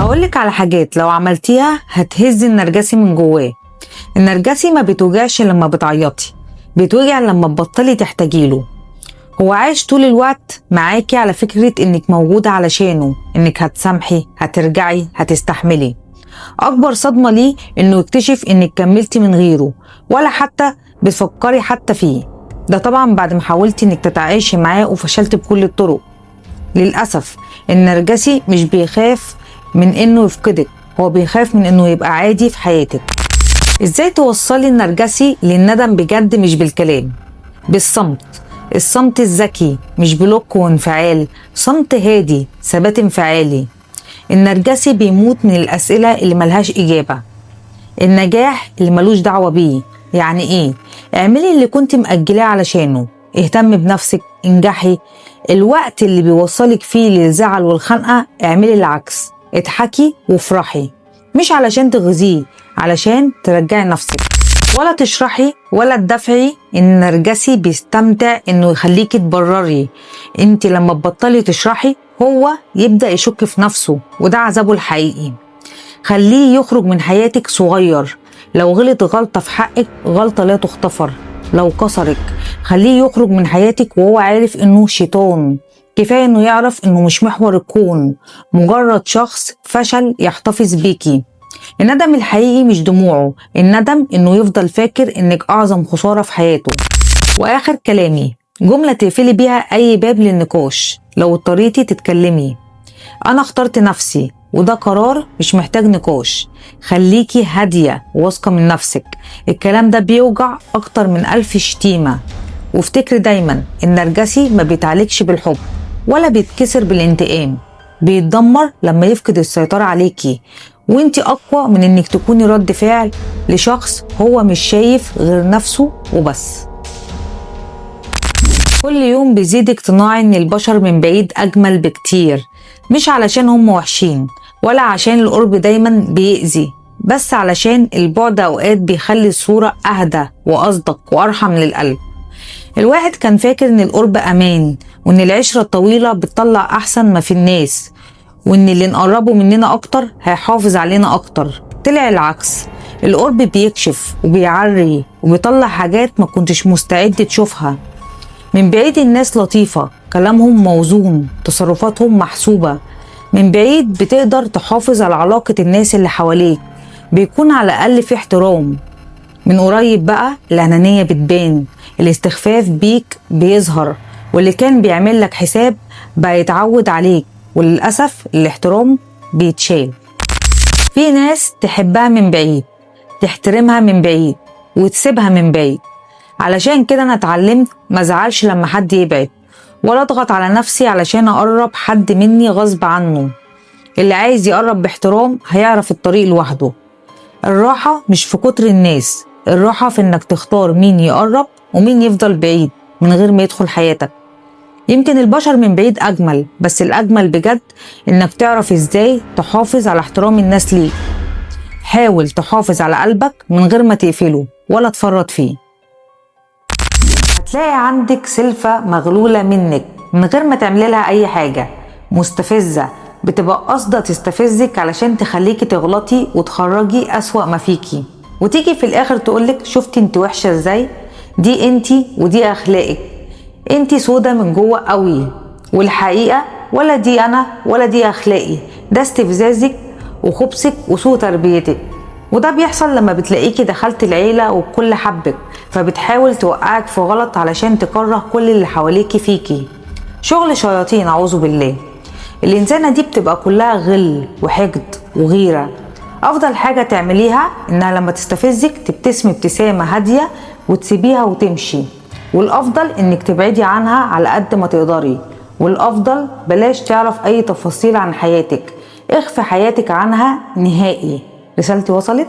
هقولك على حاجات لو عملتيها هتهز النرجسي من جواه. النرجسي ما بتوجعش لما بتعيطي، بتوجع لما تبطلي تحتاجيله. هو عايش طول الوقت معاكي على فكرة انك موجودة علشانه، انك هتسامحي، هترجعي، هتستحملي. اكبر صدمة ليه انه يكتشف انك كملتي من غيره ولا حتى بتفكري حتى فيه. ده طبعا بعد ما حاولتي انك تتعايشي معاه وفشلت بكل الطرق. للأسف النرجسي مش بيخاف من انه يفقدك، هو بيخاف من انه يبقى عادي في حياتك. ازاي توصلي النرجسي للندم بجد؟ مش بالكلام، بالصمت. الصمت الذكي، مش بلوك وانفعال، صمت هادي، ثبات انفعالي. النرجسي بيموت من الأسئلة اللي ملهاش إجابة. النجاح اللي ملوش دعوة بيه. يعني ايه؟ اعملي اللي كنت مأجلاه علشانه، اهتمي بنفسك، انجحي. الوقت اللي بيوصلك فيه للزعل والخنقة اعملي العكس، اضحكي وافرحي. مش علشان تغذيه، علشان ترجعي نفسك. ولا تشرحي ولا تدافعي. النرجسي بيستمتع انه يخليكي تبرري. انت لما تبطلي تشرحي هو يبدأ يشك في نفسه، وده عذابه الحقيقي. خليه يخرج من حياتك صغير. لو غلط غلطة في حقك، غلطة لا تغتفر. لو كسرك خليه يخرج من حياتك وهو عارف انه شيطان. كفاية انه يعرف انه مش محور الكون، مجرد شخص فشل يحتفظ بيكي. الندم الحقيقي مش دموعه، الندم انه يفضل فاكر انك اعظم خسارة في حياته. واخر كلامي، جملة تقفلي بيها اي باب للنقاش لو اضطريتي تتكلمي: انا اخترت نفسي وده قرار مش محتاج نقاش. خليكي هادية وواثقة من نفسك. الكلام ده بيوجع اكتر من 1000 شتيمة. وافتكري دايما النرجسي ما بيتعالجش بالحب ولا بيتكسر بالانتقام، بيتدمر لما يفقد السيطرة عليكي. وانتي اقوى من انك تكوني رد فعل لشخص هو مش شايف غير نفسه وبس. كل يوم بيزيد اقتناعي ان البشر من بعيد اجمل بكتير، مش علشان هم وحشين ولا عشان القرب دايما بيأذي، بس علشان البعد اوقات بيخلي الصورة اهدى واصدق وارحم للقلب. الواحد كان فاكر ان القرب امان، وان العشرة الطويلة بتطلع احسن ما في الناس، وان اللي نقربه مننا اكتر هيحافظ علينا اكتر. طلع العكس. القرب بيكشف وبيعري وبيطلع حاجات ما كنتش مستعد تشوفها. من بعيد الناس لطيفة، كلامهم موزون، تصرفاتهم محسوبة. من بعيد بتقدر تحافظ على علاقة الناس اللي حواليك، بيكون على الأقل في احترام. من قريب بقى الأنانية بتبان، الاستخفاف بيك بيظهر، واللي كان بيعمل لك حساب بقى يتعود عليك، وللأسف الاحترام بيتشال. في ناس تحبها من بعيد، تحترمها من بعيد، وتسيبها من بعيد. علشان كده انا اتعلمت ما ازعلش لما حد يبعد، ولا اضغط على نفسي علشان اقرب حد مني غصب عنه. اللي عايز يقرب باحترام هيعرف الطريق لوحده. الراحة مش في كتر الناس، الراحة في انك تختار مين يقرب ومين يفضل بعيد من غير ما يدخل حياتك. يمكن البشر من بعيد اجمل، بس الاجمل بجد انك تعرف ازاي تحافظ على احترام الناس ليك. حاول تحافظ على قلبك من غير ما تقفله ولا تفرط فيه. هتلاقي عندك سلفة مغلولة منك من غير ما تعملي لها اي حاجة، مستفزة، بتبقى قاصدة تستفزك علشان تخليكي تغلطي وتخرجي اسوأ ما فيكي، وتيجي في الاخر تقولك شفتي انت وحشة ازاي؟ دي انتي ودي اخلاقك. انتي سودة من جوه قوي، والحقيقة ولا دي انا ولا دي اخلاقي، ده استفزازك وخبثك وسوء تربيتك. وده بيحصل لما بتلاقيكي دخلت العيلة والكل حبك، فبتحاول توقعك في غلط علشان تكره كل اللي حواليكي فيكي. شغل شياطين اعوذ بالله. الانسانة دي بتبقى كلها غل وحقد وغيرة. افضل حاجة تعمليها انها لما تستفزك تبتسمي ابتسامة هادية وتسيبيها وتمشي. والافضل انك تبعدي عنها على قد ما تقدري. والافضل بلاش تعرف اي تفاصيل عن حياتك، اخفي حياتك عنها نهائي. رسالتي وصلت؟